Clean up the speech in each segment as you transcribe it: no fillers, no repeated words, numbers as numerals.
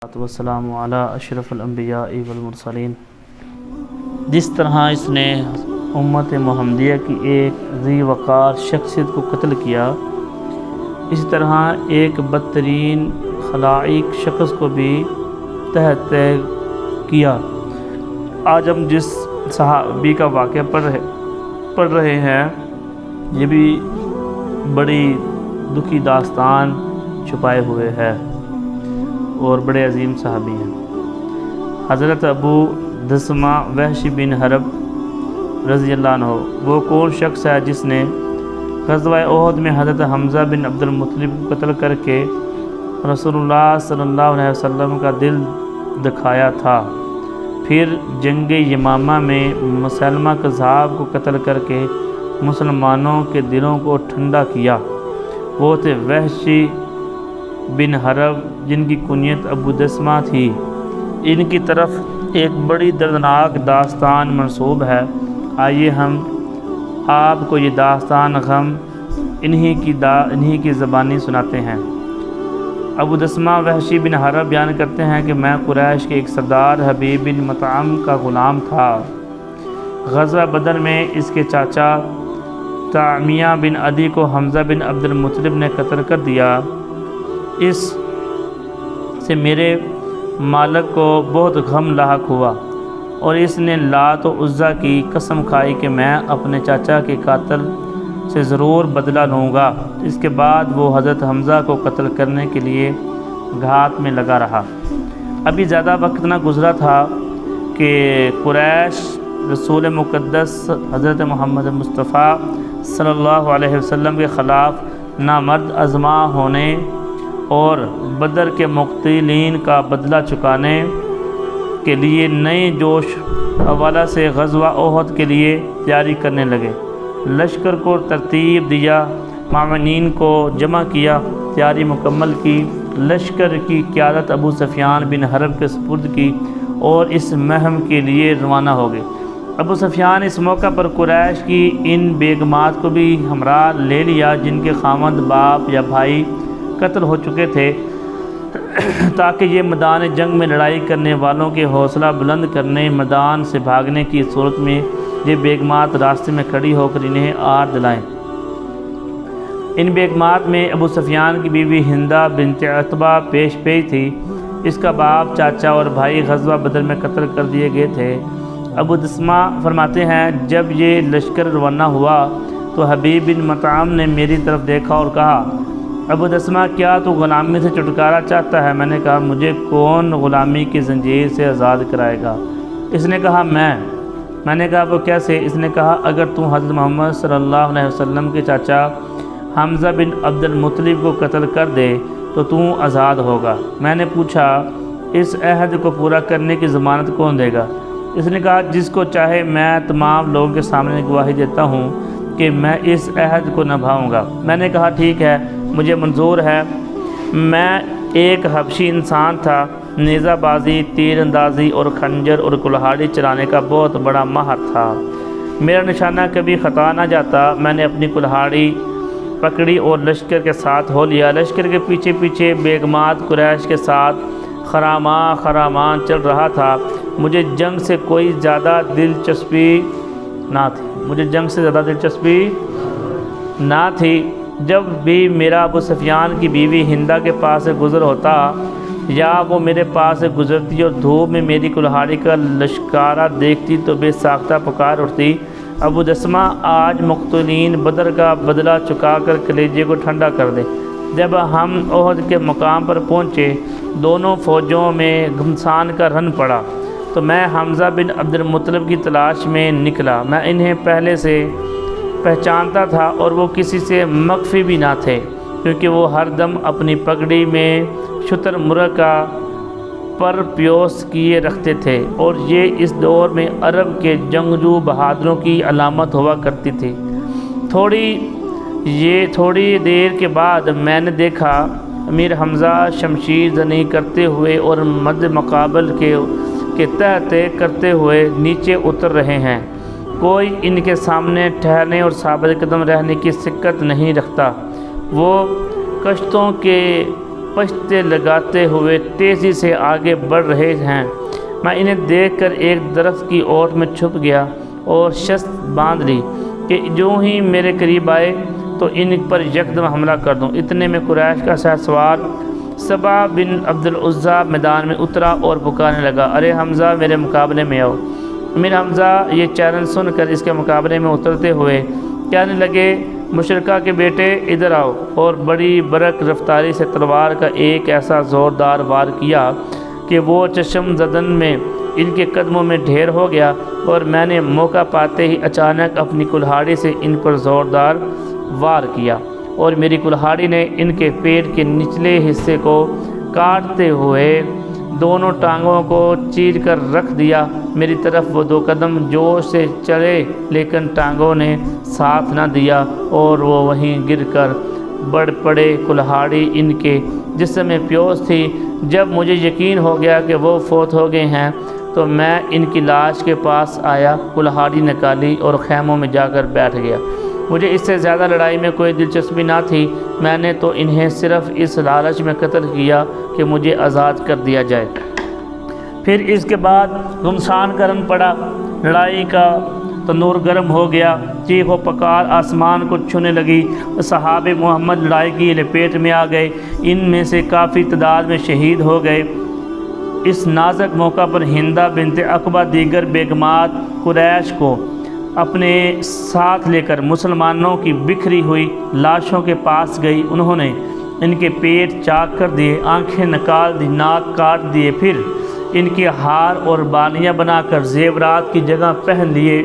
والسلام علی اشرف الانبیاء والمرسلین۔ جس طرح اس نے امت محمدیہ کی ایک ذی وقار شخصیت کو قتل کیا، اسی طرح ایک بدترین خلائق شخص کو بھی تحت کیا۔ آج ہم جس صحابی کا واقعہ پڑھ رہے ہیں، یہ بھی بڑی دکھی داستان چھپائے ہوئے ہے اور بڑے عظیم صحابی ہیں۔ حضرت ابو دسمہ وحشی بن حرب رضی اللہ عنہ وہ کون شخص ہے جس نے غزوہ احد میں حضرت حمزہ بن عبد المطلب کو قتل کر کے رسول اللہ صلی اللہ علیہ وسلم کا دل دکھایا تھا، پھر جنگ یمامہ میں مسلمہ کذاب کو قتل کر کے مسلمانوں کے دلوں کو ٹھنڈا کیا۔ وہ تھے وحشی بن حرب جن کی کنیت ابو دسمہ تھی۔ ان کی طرف ایک بڑی دردناک داستان منسوب ہے۔ آئیے ہم آپ کو یہ داستان غم انہی کی زبانی سناتے ہیں۔ ابو دسمہ وحشی بن حرب بیان کرتے ہیں کہ میں قریش کے ایک سردار حبیب بن مطعم کا غلام تھا۔ غزوہ بدر میں اس کے چاچا طعمیہ بن عدی کو حمزہ بن عبد المطلب نے قتل کر دیا۔ اس سے میرے مالک کو بہت غم لاحق ہوا اور اس نے لات و عزیٰ کی قسم کھائی کہ میں اپنے چاچا کے قاتل سے ضرور بدلہ لوں گا۔ اس کے بعد وہ حضرت حمزہ کو قتل کرنے کے لیے گھات میں لگا رہا۔ ابھی زیادہ وقت نہ گزرا تھا کہ قریش رسول مقدس حضرت محمد مصطفیٰ صلی اللہ علیہ وسلم کے خلاف نامرد آزما ہونے اور بدر کے مقتولین کا بدلہ چکانے کے لیے نئے جوش حوالہ سے غزوہ احد کے لیے تیاری کرنے لگے۔ لشکر کو ترتیب دیا، معاونین کو جمع کیا، تیاری مکمل کی، لشکر کی قیادت ابو سفیان بن حرب کے سپرد کی اور اس مہم کے لیے روانہ ہو گئے۔ ابو سفیان اس موقع پر قریش کی ان بیگمات کو بھی ہمراہ لے لیا جن کے خامند باپ یا بھائی قتل ہو چکے تھے، تاکہ یہ میدان جنگ میں لڑائی کرنے والوں کے حوصلہ بلند کرنے، میدان سے بھاگنے کی صورت میں یہ بیگمات راستے میں کھڑی ہو کر انہیں آر دلائیں۔ ان بیگمات میں ابو سفیان کی بیوی ہندہ بنت عتبہ پیش تھی۔ اس کا باپ، چاچا اور بھائی غزوہ بدر میں قتل کر دیے گئے تھے۔ ابو دسمہ فرماتے ہیں جب یہ لشکر روانہ ہوا تو حبیب بن مطعم نے میری طرف دیکھا اور کہا، ابو دسمہ کیا تو غلامی سے چھٹکارا چاہتا ہے؟ میں نے کہا مجھے کون غلامی کی زنجیر سے آزاد کرائے گا؟ اس نے کہا میں نے کہا وہ کیسے؟ اس نے کہا اگر تم حضرت محمد صلی اللہ علیہ وسلم کے چاچا حمزہ بن عبد المطلب کو قتل کر دے تو تم آزاد ہوگا۔ میں نے پوچھا اس عہد کو پورا کرنے کی ضمانت کون دے گا؟ اس نے کہا جس کو چاہے، میں تمام لوگوں کے سامنے گواہی دیتا ہوں کہ میں اس عہد کو نبھاؤں گا۔ میں نے کہا ٹھیک ہے، مجھے منظور ہے۔ میں ایک حبشی انسان تھا، نیزہ بازی، تیر اندازی اور خنجر اور کلہاڑی چلانے کا بہت بڑا ماہر تھا۔ میرا نشانہ کبھی خطا نہ جاتا۔ میں نے اپنی کلہاڑی پکڑی اور لشکر کے ساتھ ہو لیا۔ لشکر کے پیچھے پیچھے بیگمات قریش کے ساتھ خرامان چل رہا تھا۔ مجھے جنگ سے زیادہ دلچسپی نہ تھی۔ جب بھی میرا ابو سفیان کی بیوی ہندہ کے پاس سے گزر ہوتا یا وہ میرے پاس سے گزرتی اور دھوپ میں میری کلہاڑی کا لشکارہ دیکھتی تو بے ساختہ پکار اٹھتی، ابو دسمہ آج مقتولین بدر کا بدلہ چکا کر کلیجے کو ٹھنڈا کر دے۔ جب ہم احد کے مقام پر پہنچے، دونوں فوجوں میں گھمسان کا رن پڑا تو میں حمزہ بن عبد المطلب کی تلاش میں نکلا۔ میں انہیں پہلے سے پہچانتا تھا اور وہ کسی سے مخفی بھی نہ تھے، کیونکہ وہ ہر دم اپنی پگڑی میں شتر مرغ کا پر پیوس کیے رکھتے تھے اور یہ اس دور میں عرب کے جنگجو بہادروں کی علامت ہوا کرتی تھی۔ تھوڑی دیر کے بعد میں نے دیکھا امیر حمزہ شمشیر زنی کرتے ہوئے اور مد مقابل کے تحت کرتے ہوئے نیچے اتر رہے ہیں۔ کوئی ان کے سامنے ٹھہرنے اور ثابت قدم رہنے کی سکت نہیں رکھتا۔ وہ کشتوں کے پشتے لگاتے ہوئے تیزی سے آگے بڑھ رہے ہیں۔ میں انہیں دیکھ کر ایک درخت کی اوٹ میں چھپ گیا اور شست باندھ لی کہ جو ہی میرے قریب آئے تو ان پر یکدم حملہ کر دوں۔ اتنے میں قریش کا شہسوار سبا بن عبد العزیٰ میدان میں اترا اور پکارنے لگا، ارے حمزہ میرے مقابلے میں آؤ۔ امیر حمزہ یہ چیلنج سن کر اس کے مقابلے میں اترتے ہوئے کہنے لگے، مشرکہ کے بیٹے ادھر آؤ، اور بڑی برق رفتاری سے تلوار کا ایک ایسا زوردار وار کیا کہ وہ چشم زدن میں ان کے قدموں میں ڈھیر ہو گیا، اور میں نے موقع پاتے ہی اچانک اپنی کلہاڑی سے ان پر زوردار وار کیا، اور میری کلہاڑی نے ان کے پیٹ کے نچلے حصے کو کاٹتے ہوئے دونوں ٹانگوں کو چیر کر رکھ دیا۔ میری طرف وہ 2 قدم جوش سے چلے، لیکن ٹانگوں نے ساتھ نہ دیا اور وہ وہیں گر کر بڑھ پڑے۔ کلہاڑی ان کے جسم میں پیوست تھی۔ جب مجھے یقین ہو گیا کہ وہ فوت ہو گئے ہیں تو میں ان کی لاش کے پاس آیا، کلہاڑی نکالی اور خیموں میں جا کر بیٹھ گیا۔ مجھے اس سے زیادہ لڑائی میں کوئی دلچسپی نہ تھی، میں نے تو انہیں صرف اس لالچ میں قتل کیا کہ مجھے آزاد کر دیا جائے۔ پھر اس کے بعد گمسان کرن پڑا، لڑائی کا تنور گرم ہو گیا، چیخ و پکار آسمان کو چھونے لگی۔ صحابہ محمد لڑائی کی لپیٹ میں آ گئے، ان میں سے کافی تعداد میں شہید ہو گئے۔ اس نازک موقع پر ہندہ بنت عقبہ دیگر بیگمات قریش کو اپنے ساتھ لے کر مسلمانوں کی بکھری ہوئی لاشوں کے پاس گئی۔ انہوں نے ان کے پیٹ چاک کر دیے، آنکھیں نکال دی، ناک کاٹ دیے، پھر ان کے ہار اور بالیاں بنا کر زیورات کی جگہ پہن لیے۔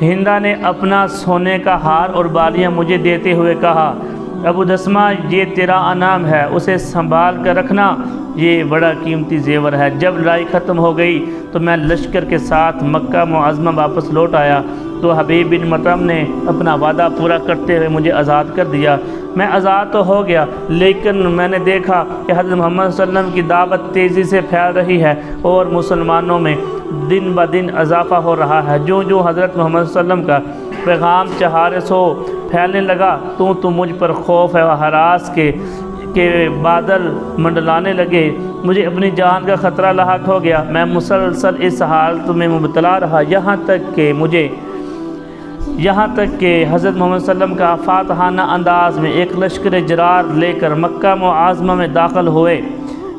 ہندہ نے اپنا سونے کا ہار اور بالیاں مجھے دیتے ہوئے کہا، ابو دسمہ یہ تیرا انعام ہے، اسے سنبھال کر رکھنا، یہ بڑا قیمتی زیور ہے۔ جب لڑائی ختم ہو گئی تو میں لشکر کے ساتھ مکہ معظمہ واپس لوٹ آیا تو حبیب بن مطعم نے اپنا وعدہ پورا کرتے ہوئے مجھے آزاد کر دیا۔ میں آزاد تو ہو گیا، لیکن میں نے دیکھا کہ حضرت محمد صلی اللہ علیہ وسلم کی دعوت تیزی سے پھیل رہی ہے اور مسلمانوں میں دن بدن اضافہ ہو رہا ہے۔ جو جو حضرت محمد صلی اللہ علیہ وسلم کا پیغام چہارے سو پھیلنے لگا تو مجھ پر خوف و ہراس کے بادل منڈلانے لگے۔ مجھے اپنی جان کا خطرہ لاحق ہو گیا۔ میں مسلسل اس حالت میں مبتلا رہا، یہاں تک کہ حضرت محمد صلی اللہ علیہ وسلم کا فاتحانہ انداز میں ایک لشکر جرار لے کر مکہ معظمہ میں داخل ہوئے۔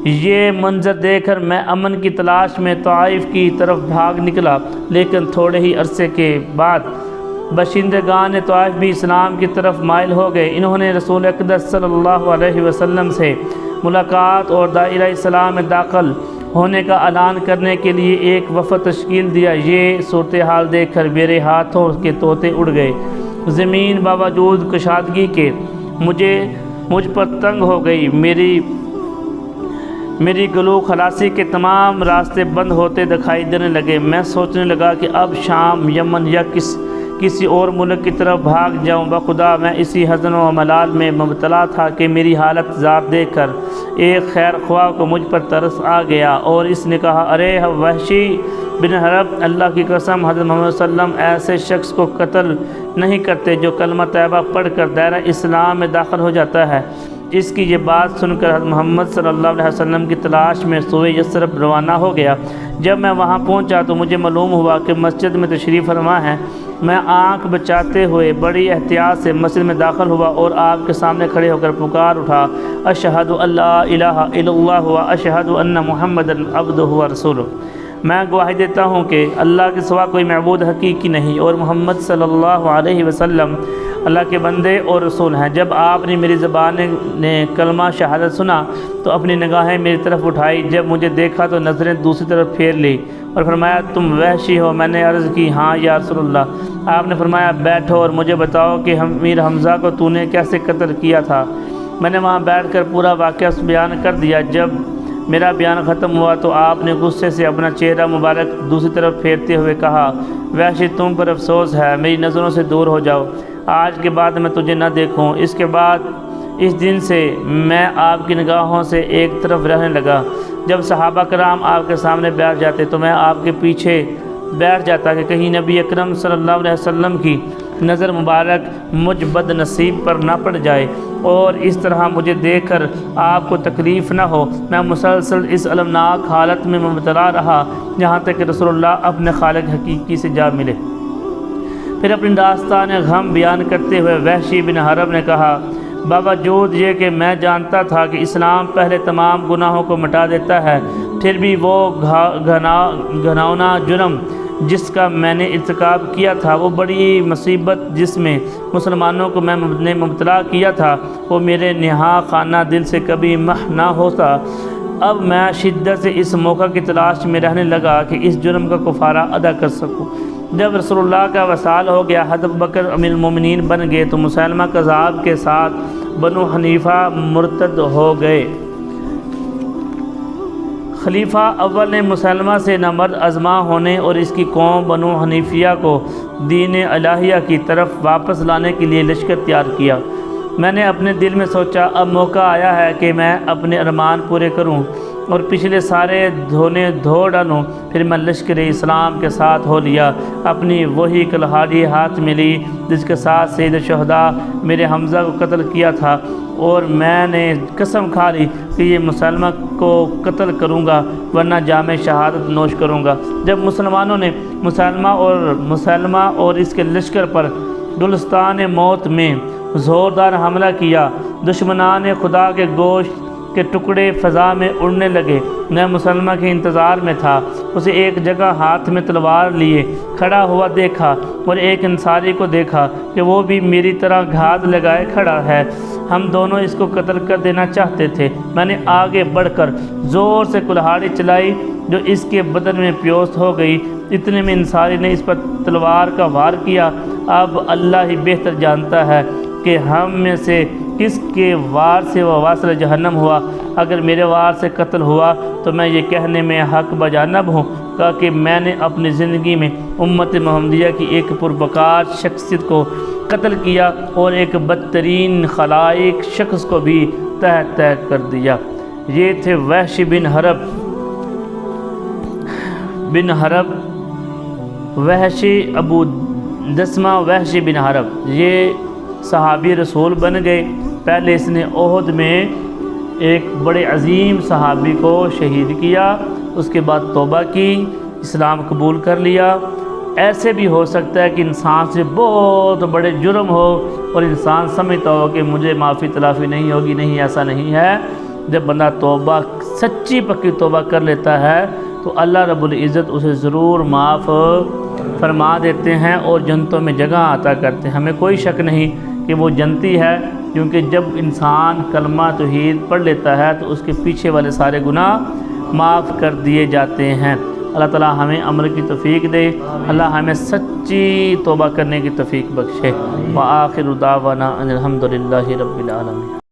یہ منظر دیکھ کر میں امن کی تلاش میں طائف کی طرف بھاگ نکلا، لیکن تھوڑے ہی عرصے کے بعد باشندگان طائف بھی اسلام کی طرف مائل ہو گئے۔ انہوں نے رسول اقدس صلی اللہ علیہ وسلم سے ملاقات اور دائرہ اسلام میں داخل ہونے کا اعلان کرنے کے لیے ایک وفد تشکیل دیا۔ یہ صورتحال دیکھ کر میرے ہاتھوں کے طوطے اڑ گئے۔ زمین باوجود کشادگی کے مجھ پر تنگ ہو گئی۔ میری گلو خلاصی کے تمام راستے بند ہوتے دکھائی دینے لگے۔ میں سوچنے لگا کہ اب شام، یمن یا کسی اور ملک کی طرف بھاگ جاؤں۔ بخدا میں اسی حزن و ملال میں مبتلا تھا کہ میری حالت زار دیکھ کر ایک خیر خواہ کو مجھ پر ترس آ گیا، اور اس نے کہا، ارے وحشی بن حرب، اللہ کی قسم حضرت محمد صلی اللہ علیہ وسلم ایسے شخص کو قتل نہیں کرتے جو کلمہ طیبہ پڑھ کر دائرہ اسلام میں داخل ہو جاتا ہے۔ اس کی یہ بات سن کر حضرت محمد صلی اللہ علیہ وسلم کی تلاش میں سوئے یثرب روانہ ہو گیا۔ جب میں وہاں پہنچا تو مجھے معلوم ہوا کہ مسجد میں تشریف فرما ہے۔ میں آنکھ بچاتے ہوئے بڑی احتیاط سے مسجد میں داخل ہوا اور آپ کے سامنے کھڑے ہو کر پکار اٹھا، اشہد ان لا الہ الا اللہ و اشہد ان محمد عبدہ و رسولہ۔ میں گواہی دیتا ہوں کہ اللہ کے سوا کوئی معبود حقیقی نہیں اور محمد صلی اللہ علیہ وسلم اللہ کے بندے اور رسول ہیں۔ جب آپ نے میری زبان نے کلمہ شہادت سنا تو اپنی نگاہیں میری طرف اٹھائی۔ جب مجھے دیکھا تو نظریں دوسری طرف پھیر لی اور فرمایا، تم وحشی ہو؟ میں نے عرض کی، ہاں یا رسول اللہ۔ آپ نے فرمایا، بیٹھو اور مجھے بتاؤ کہ امیر حمزہ کو تو نے کیسے قتل کیا تھا۔ میں نے وہاں بیٹھ کر پورا واقعہ بیان کر دیا۔ جب میرا بیان ختم ہوا تو آپ نے غصے سے اپنا چہرہ مبارک دوسری طرف پھیرتے ہوئے کہا، وحشی تم پر افسوس ہے، میری نظروں سے دور ہو جاؤ، آج کے بعد میں تجھے نہ دیکھوں۔ اس دن سے میں آپ کی نگاہوں سے ایک طرف رہنے لگا۔ جب صحابہ کرام آپ کے سامنے بیٹھ جاتے تو میں آپ کے پیچھے بیٹھ جاتا کہ کہیں نبی اکرم صلی اللہ علیہ وسلم کی نظر مبارک مجھ بد نصیب پر نہ پڑ جائے اور اس طرح مجھے دیکھ کر آپ کو تکلیف نہ ہو۔ میں مسلسل اس المناک حالت میں مبتلا رہا یہاں تک کہ رسول اللہ اپنے خالق حقیقی سے جا ملے۔ پھر اپنی داستان غم بیان کرتے ہوئے وحشی بن حرب نے کہا، باوجود یہ کہ میں جانتا تھا کہ اسلام پہلے تمام گناہوں کو مٹا دیتا ہے، پھر بھی وہ گھناؤنا جرم جس کا میں نے ارتکاب کیا تھا، وہ بڑی مصیبت جس میں مسلمانوں کو میں نے مبتلا کیا تھا، وہ میرے نہا خانہ دل سے کبھی محو نہ ہوتا۔ اب میں شدت سے اس موقع کی تلاش میں رہنے لگا کہ اس جرم کا کفارہ ادا کر سکوں۔ جب رسول اللہ کا وصال ہو گیا، حضرت بکر امیر المومنین بن گئے تو مسلمہ کذاب کے ساتھ بنو حنیفہ مرتد ہو گئے۔ خلیفہ اول نے مسلمہ سے نامرد ازما ہونے اور اس کی قوم بنو حنیفیہ کو دین الہیہ کی طرف واپس لانے کے لیے لشکر تیار کیا۔ میں نے اپنے دل میں سوچا، اب موقع آیا ہے کہ میں اپنے ارمان پورے کروں اور پچھلے سارے دھونے دھو ڈالوں۔ پھر میں لشکر اسلام کے ساتھ ہو لیا، اپنی وہی کلہاڑی ہاتھ میں لی جس کے ساتھ سید الشہداء میرے حمزہ کو قتل کیا تھا، اور میں نے قسم کھا لی کہ یہ مسلمہ کو قتل کروں گا ورنہ جام شہادت نوش کروں گا۔ جب مسلمانوں نے مسلمہ اور اس کے لشکر پر گلستان موت میں زوردار حملہ کیا، دشمنان خدا کے گوشت کے ٹکڑے فضا میں اڑنے لگے۔ میں مسلمہ کے انتظار میں تھا، اسے ایک جگہ ہاتھ میں تلوار لیے کھڑا ہوا دیکھا اور ایک انصاری کو دیکھا کہ وہ بھی میری طرح گھات لگائے کھڑا ہے۔ ہم دونوں اس کو قتل کر دینا چاہتے تھے۔ میں نے آگے بڑھ کر زور سے کلہاڑی چلائی جو اس کے بدن میں پیوست ہو گئی۔ اتنے میں انصاری نے اس پر تلوار کا وار کیا۔ اب اللہ ہی بہتر جانتا ہے کہ ہم میں سے کس کے وار سے وہ واصل جہنم ہوا۔ اگر میرے وار سے قتل ہوا تو میں یہ کہنے میں حق بجانب ہوں کہ میں نے اپنی زندگی میں امت محمدیہ کی ایک پربکار شخصیت کو قتل کیا اور ایک بدترین خلائق شخص کو بھی تہ تہ کر دیا۔ یہ تھے وحشی بن حرب وحشی ابو دسمہ وحشی بن حرب، یہ صحابی رسول بن گئے۔ پہلے اس نے احد میں ایک بڑے عظیم صحابی کو شہید کیا، اس کے بعد توبہ کی، اسلام قبول کر لیا۔ ایسے بھی ہو سکتا ہے کہ انسان سے بہت بڑے جرم ہو اور انسان سمجھتا ہو کہ مجھے معافی تلافی نہیں ہوگی۔ نہیں، ایسا نہیں ہے۔ جب بندہ توبہ سچی پکی توبہ کر لیتا ہے تو اللہ رب العزت اسے ضرور معاف فرما دیتے ہیں اور جنتوں میں جگہ عطا کرتے ہیں۔ ہمیں کوئی شک نہیں کہ وہ جنتی ہے، کیونکہ جب انسان کلمہ توحید پڑھ لیتا ہے تو اس کے پیچھے والے سارے گناہ معاف کر دیے جاتے ہیں۔ اللہ تعالی ہمیں عمل کی توفیق دے، اللہ ہمیں سچی توبہ کرنے کی توفیق بخشے۔ وآخر دعوانا ان الحمد للہ رب العالمین۔